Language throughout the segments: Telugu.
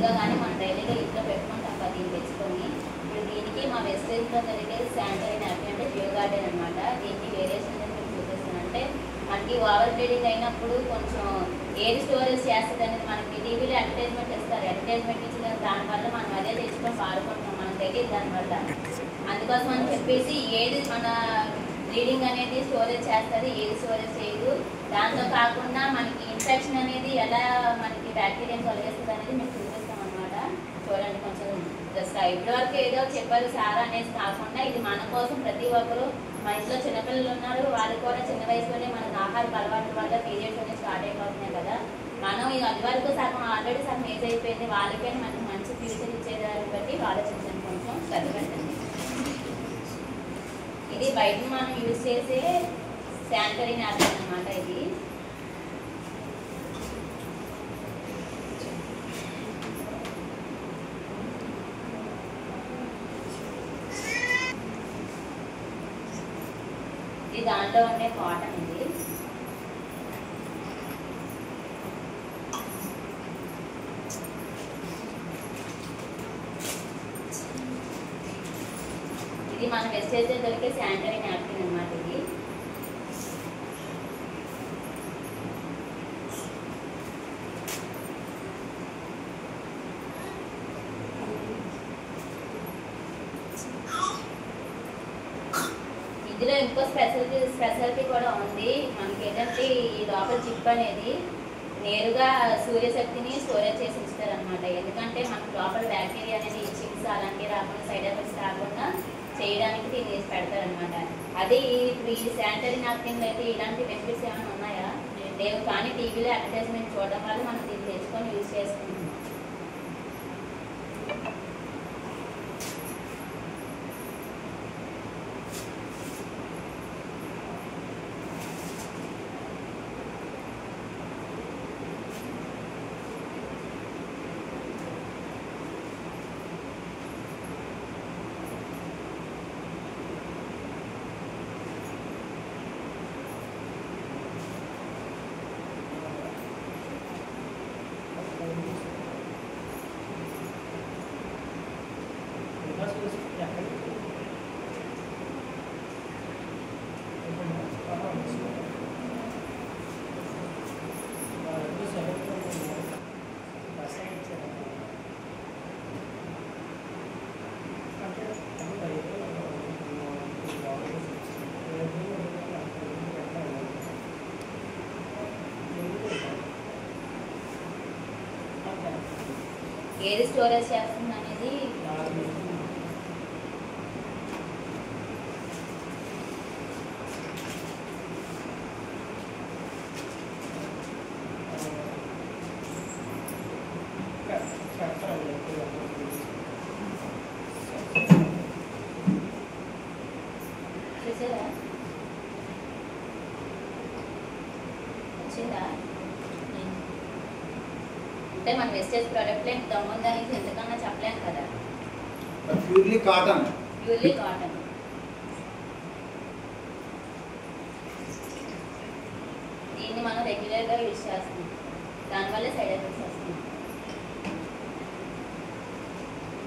మామూలుగా కానీ మనం డైలీగా ఇంట్లో పెట్టుకుంటాం కదా దీన్ని తెచ్చుకొని. ఇప్పుడు దీనికి మా వెస్టేజ్లో జరిగేది శానిటరీ నాప్కిన్ అంటే జియో గార్డెన్ అనమాట. దీనికి వేరియేషన్ అనేది మీకు చూపిస్తాను. అంటే మనకి ఓవర్ బ్లీడింగ్ అయినప్పుడు కొంచెం ఏది స్టోరేజ్ చేస్తుంది అనేది మనకి టీవీలో అడ్వర్టైజ్మెంట్ ఇస్తారు. అడ్వర్టైజ్మెంట్ ఇచ్చిన దానివల్ల మనం అదే తెచ్చుకొని వాడుకుంటాం, మనకు తెలియదు దానివల్ల. అందుకోసం అని చెప్పేసి ఏది మన బ్లీడింగ్ అనేది స్టోరేజ్ చేస్తుంది, ఏది స్టోరేజ్ చేయదు. దాంతో కాకుండా మనకి ఇన్ఫెక్షన్ అనేది ఎలా మనకి బ్యాక్టీరియా తొలగిస్తుంది అనేది మీకు చూపిస్తాం అనమాట. చూడండి కొంచెం జస్ట్ ఇప్పటివరకు ఏదో చెప్పారు సార్ అనేది కాకుండా ఇది మన కోసం ప్రతి ఒక్కరు, మా ఇంట్లో చిన్నపిల్లలు ఉన్నారు, వాళ్ళకి కూడా చిన్న వయసులోనే మనకు ఆహార అలవాట్ల వల్ల పీరియడ్స్ అనేది స్టార్ట్ అయిపోతున్నాయి కదా. మనం ఇది అది వరకు సగం ఆల్రెడీ సగం ఏజ్ అయిపోయింది, వాళ్ళకే మనకి మంచి ఫ్యూచర్ ఇచ్చేదాన్ని బట్టి ఆలోచించండి, కొంచెం శ్రద్ధ పెట్టండి. ఇది బయట మనం యూజ్ చేసే శానిటరీ నాప్కిన్ అన్నమాట. ఇది దాంట్లో ఉండే కాటన్. ఇది మన వెస్టేజ్ దొరికే శానిటరీ నాప్కిన్ అన్నమాట. ఇది ఇందులో ఇంకో స్పెషాలిటీ కూడా ఉంది. మనకి ఏంటంటే ఈ లోపల జిప్ అనేది నేరుగా సూర్యశక్తిని స్టోరేజ్ చేసి ఇస్తారనమాట. ఎందుకంటే మనకు లోపల బ్యాక్టీరియా అనేది చిక్స్ అలాంటివి రాకుండా, సైడ్ ఎఫెక్ట్స్ రాకుండా చేయడానికి దీన్ని వేసి పెడతారనమాట. అదే ఈ శానిటరీ నాప్కిన్లో అయితే ఇలాంటి బెనిఫిట్స్ ఏమైనా ఉన్నాయా లేవు, కానీ టీవీలో అడ్వర్టైజ్మెంట్ చూడడం వల్ల మనం దీన్ని తెచ్చుకొని యూజ్ చేసుకుంటాం. ఏది స్టోరేజ్ చేస్తుంది అనేది చూసారా వచ్చిందా? అంటే మన వెస్టేజ్ ప్రోడక్ట్ ఇంత ఉందని ఎందుకన్నా చెప్పలేము కదా. Purely cotton. దీన్ని మనం రెగ్యులర్గా యూజ్ చేస్తాం, దానివల్ల సైడ్ ఎఫెక్ట్స్ వస్తుంది.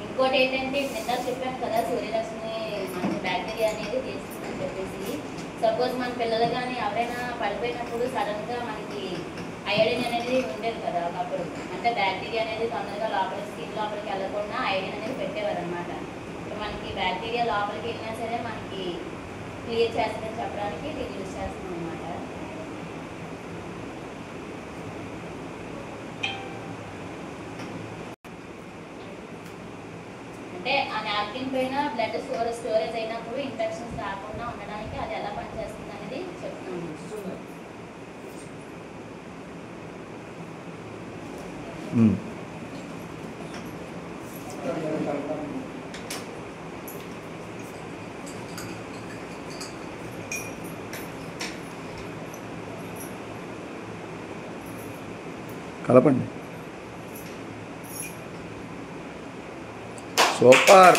ఇంకోటి ఏంటంటే నిన్న చెప్పాను కదా సూర్యరశ్మి మనకి బ్యాక్టీరియా అనేది తీస్తుందని చెప్పేసి. సపోజ్ మన పిల్లలు కానీ ఎవరైనా పడిపోయినప్పుడు సడన్గా మనకి అయోడిన్ అనేది ఉండేది కదా ఒకప్పుడు. అంటే బ్యాక్టీరియా అనేది తొందరగా లోపలికి స్కిన్ లోపలికి వెళ్ళకుండా అయోడిన్ అనేది పెట్టేవారు అనమాట. ఇప్పుడు మనకి బ్యాక్టీరియా లోపలికి వెళ్ళినా సరే మనకి క్లియర్ చేస్తుందని చెప్పడానికి దీన్ని యూజ్ చేస్తున్నాం అనమాట. అంటే ఆ నాప్కిన్ పైన బ్లడ్ స్టోరేజ్ అయినప్పుడు ఇన్ఫెక్షన్స్ రాకుండా ఉండడానికి అది ఎలా పనిచేస్తుంది అనేది చెప్తున్నాను. కలపండి. సూపర్.